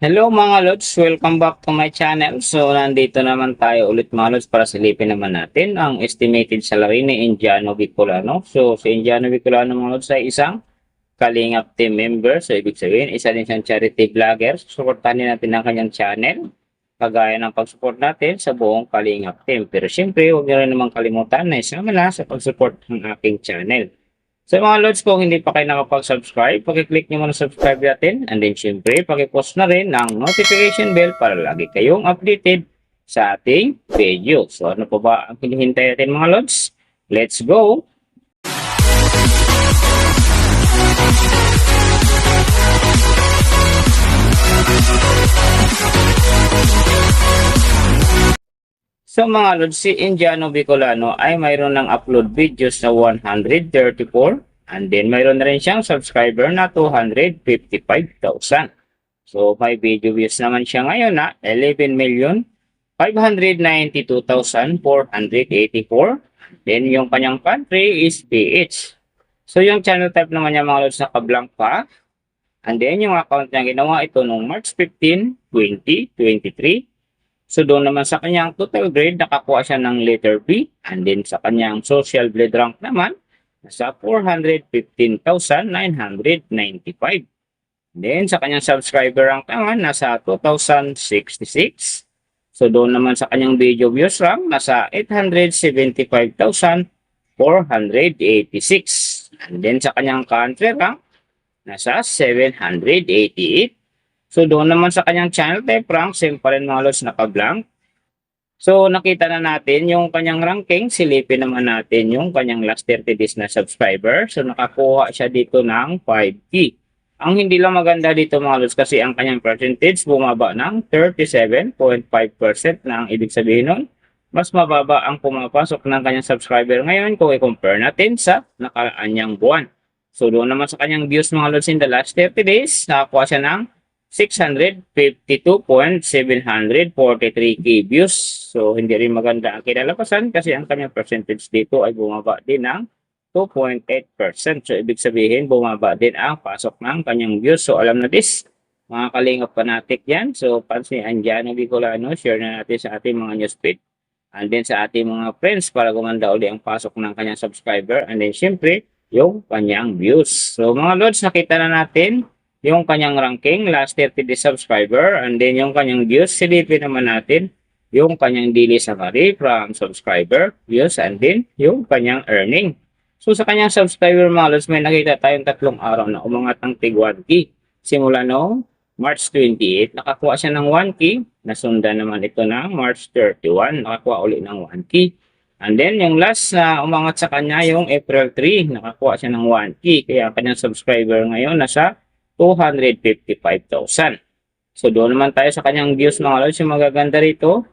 Hello mga Lods, welcome back to my channel. So nandito naman tayo ulit mga Lods para silipin naman natin ang estimated salary ni Indiano Bicolano. So si Indiano Bicolano mga Lods ay isang Kalingap team member. So ibig sabihin isa din siyang charity vlogger. Suportahan din natin ang kanyang channel. Kagaya ng pag-support natin sa buong Kalingap team. Pero syempre huwag niyo rin naman kalimutan na isama na sa pag-support ng aking channel. So mga Lods, kung hindi pa kayo nakapag-subscribe, pakiclick nyo muna subscribe natin. And then syempre, pakipost na rin ng notification bell para lagi kayong updated sa ating video. So ano po ba ang hinihintay natin mga Lods? Let's go! So mga Lods, si Indiano Bicolano ay mayroon ng upload videos na 134 and then mayroon na rin siyang subscriber na 255,000. So may video views naman siya ngayon na 11,592,484. Then yung kanyang country is PH. So yung channel type naman niya mga Lods naka-blank pa. And then yung account niya ginawa ito noong March 15, 2023. So doon naman sa kanyang total grade, nakakuha siya ng letter B. And then sa kanyang social blade rank naman, nasa 415,995. Then sa kanyang subscriber rank naman, nasa 2,066. So doon naman sa kanyang video views rank, nasa 875,486. And then sa kanyang country rank, nasa 788. So doon naman sa kanyang channel type rank, same pa rin mga Lods naka-blank. So nakita na natin yung kanyang ranking, silipin naman natin yung kanyang last 30 days na subscriber. So nakakuha siya dito ng 5K. Ang hindi lang maganda dito mga Lods kasi ang kanyang percentage bumaba ng 37.5% na ang ibig sabihin nun. Mas mababa ang pumapasok ng kanyang subscriber ngayon kung i-compare natin sa nakaraan niyang buwan. So doon naman sa kanyang views mga Lods in the last 30 days, nakakuha siya ng 652.743k views. So, hindi rin maganda ang kinalabasan kasi ang kanyang percentage dito ay bumaba din ng 2.8%. So, ibig sabihin, bumaba din ang pasok ng kanyang views. So, alam na this, mga kalingap fanatic yan. So, pansin dyan ang Bicolano, share na natin sa ating mga newsfeed. And then sa ating mga friends para gumanda uli ang pasok ng kanyang subscriber. And then, syempre, yung kanyang views. So, mga Lods, nakita na natin yung kanyang ranking, last 30 days subscriber, and then yung kanyang views. Silipin naman natin yung kanyang daily summary from subscriber, views, and then yung kanyang earning. So sa kanyang subscriber mga Lods, may nakita tayong tatlong araw na umangat ng tig 1K. Simula no March 28, nakakuha siya ng 1K. Nasundan naman ito ng March 31, nakakuha ulit ng 1K. And then yung last na umangat sa kanya yung April 3, nakakuha siya ng 1K. Kaya kanyang subscriber ngayon nasa 255,000. So doon naman tayo sa kanyang views mga Lods, yung magaganda rito.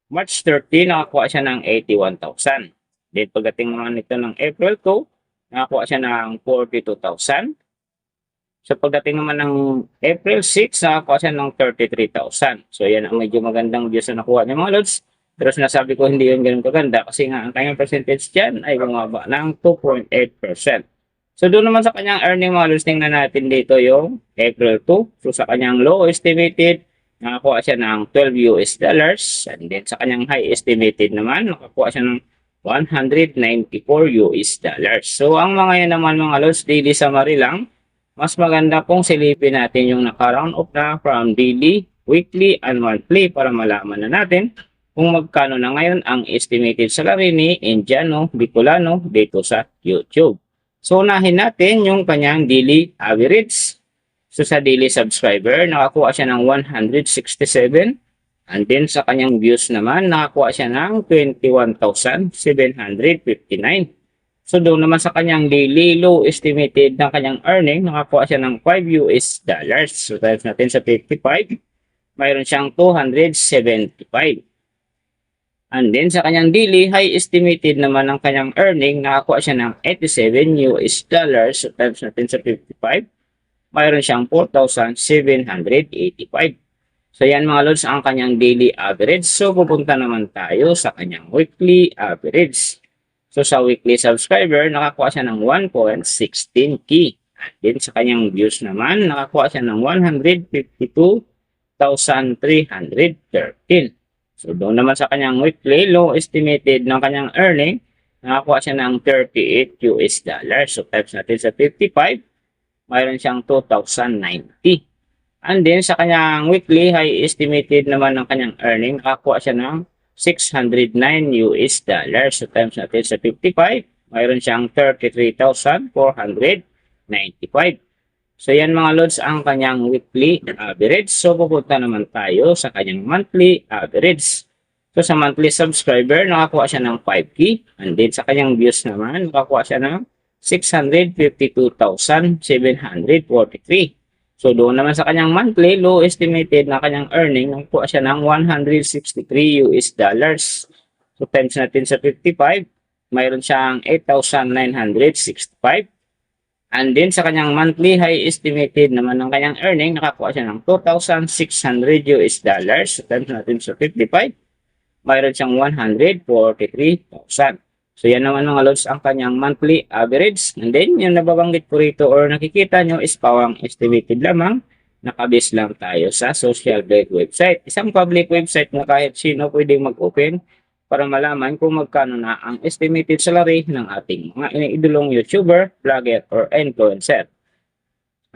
March 30, nakakuha siya ng 81,000. Then pagdating naman nito ng April 2, nakakuha siya ng 42,000. So pagdating naman ng April 6, nakakuha siya ng 33,000. So yan ang medyo magandang views na nakuha niya mga Lods. Pero sinasabi ko hindi yun ganun kaganda kasi nga ang kanyang percentage dyan ay bumaba ng 2.8%. So doon naman sa kanyang earning mga Lods, tingnan natin dito yung April 2. So sa kanyang low estimated, nakakuha siya ng 12 US dollars. And then sa kanyang high estimated naman, nakakuha siya ng 194 US dollars. So ang mga yan naman mga Lods, daily summary lang. Mas maganda pong silipin natin yung naka-round up na from daily, weekly, and monthly para malaman na natin kung magkano na ngayon ang estimated salary ni Indiano Bicolano dito sa YouTube. So, unahin natin yung kanyang daily average. So, sa daily subscriber, nakakuha siya ng 167. And then, sa kanyang views naman, nakakuha siya ng 21,759. So, doon naman sa kanyang daily low estimated ng kanyang earning, nakakuha siya ng 5 US dollars. So, times natin sa 55, mayroon siyang 275. And then sa kanyang daily, high estimated naman ng kanyang earning, nakakuha siya ng 87 US dollars. So times natin sa 55, mayroon siyang 4,785. So yan mga Lods ang kanyang daily average. So pupunta naman tayo sa kanyang weekly average. So sa weekly subscriber, nakakuha siya ng 1.16K. Then sa kanyang views naman, nakakuha siya ng 152 8,313. So, doon naman sa kanyang weekly low estimated ng kanyang earning, nakakuha siya ng 38 US dollars. So, times natin sa 55, mayroon siyang 2,090. And then, sa kanyang weekly high estimated naman ng kanyang earning, nakakuha siya ng 609 US dollars. So, times natin sa 55, mayroon siyang 33,495. So, yan mga lods ang kanyang weekly average. So, pupunta naman tayo sa kanyang monthly average. So, sa monthly subscriber, nakakuha siya ng 5K. And then, sa kanyang views naman, nakakuha siya ng 652,743. So, doon naman sa kanyang monthly, low estimated na kanyang earning, nakakuha siya ng 163 US dollars. So, times natin sa 55, mayroon siyang 8,965. And then, sa kanyang monthly high estimated naman ng kanyang earning, nakakuha siya ng 2,600 US dollars. So, times natin sa 55, mayroon siyang 143,000. So, yan naman mga lods ang kanyang monthly average. And then, yung nababanggit ko rito or nakikita nyo is pawang estimated lamang. Nakabase lang tayo sa social blade website. Isang public website na kahit sino pwedeng mag-open para malaman kung magkano na ang estimated salary ng ating mga iniidolong YouTuber, vlogger, or influencer.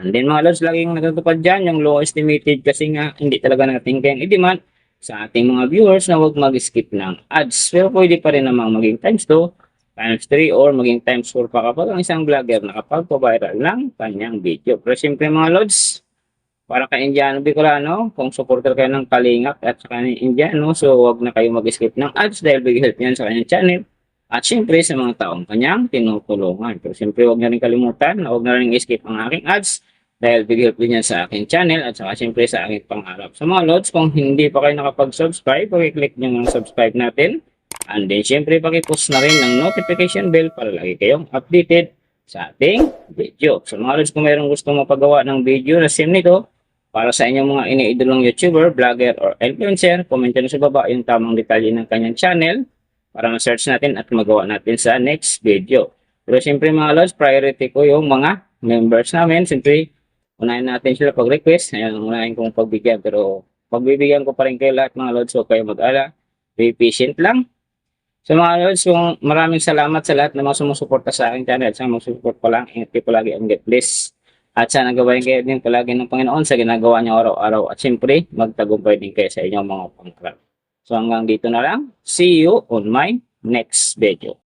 And then mga lods, laging natutupad dyan yung low estimated kasi nga hindi talaga natin kayang i-demand sa ating mga viewers na huwag mag-skip ng ads. Pero pwede pa rin namang maging times 2, times 3, or maging times 4 pa kapag ang isang vlogger nakapag-viral ng kanyang video. Pero siyempre mga lods, para kay Indiano Bicolano, kung supporter kayo ng Kalingap at sa kanyang Indiano, so huwag na kayo mag-skip ng ads dahil big help yan sa kanyang channel. At siyempre sa mga taong kanyang tinutulungan. Pero siyempre huwag na rin kalimutan na huwag na rin skip ang aking ads dahil big help din yan sa aking channel at saka siyempre sa aking pangarap. Sa mga lods, kung hindi pa kayo nakapag-subscribe, pakiclick nyo ng subscribe natin. And then siyempre pakipost na rin ng notification bell para lagi kayong updated sa ating video. So mga lods, kung mayroong gusto mapagawa ng video na same nito, para sa inyong mga iniidolong YouTuber, vlogger, or influencer, comment nyo sa baba yung tamang detalye ng kanyang channel para ma-search natin at magawa natin sa next video. Pero siyempre mga lods, priority ko yung mga members namin. Siyempre, unahin natin sila pag-request. Ayan, unahin kong pagbigyan. Pero pagbibigyan ko pa rin kayo lahat mga lods. So kayo mag-ala. Be patient lang. So mga lods, yung maraming salamat sa lahat na mga sumusuporta sa aking channel. Sa mga support pa lang, ingat kayo palagi ang get bless. At sana gawain kayo din palagi ng Panginoon sa ginagawa niyo araw-araw. At siyempre, magtagumpay din kayo sa inyong mga pangkarap. So hanggang dito na lang. See you on my next video.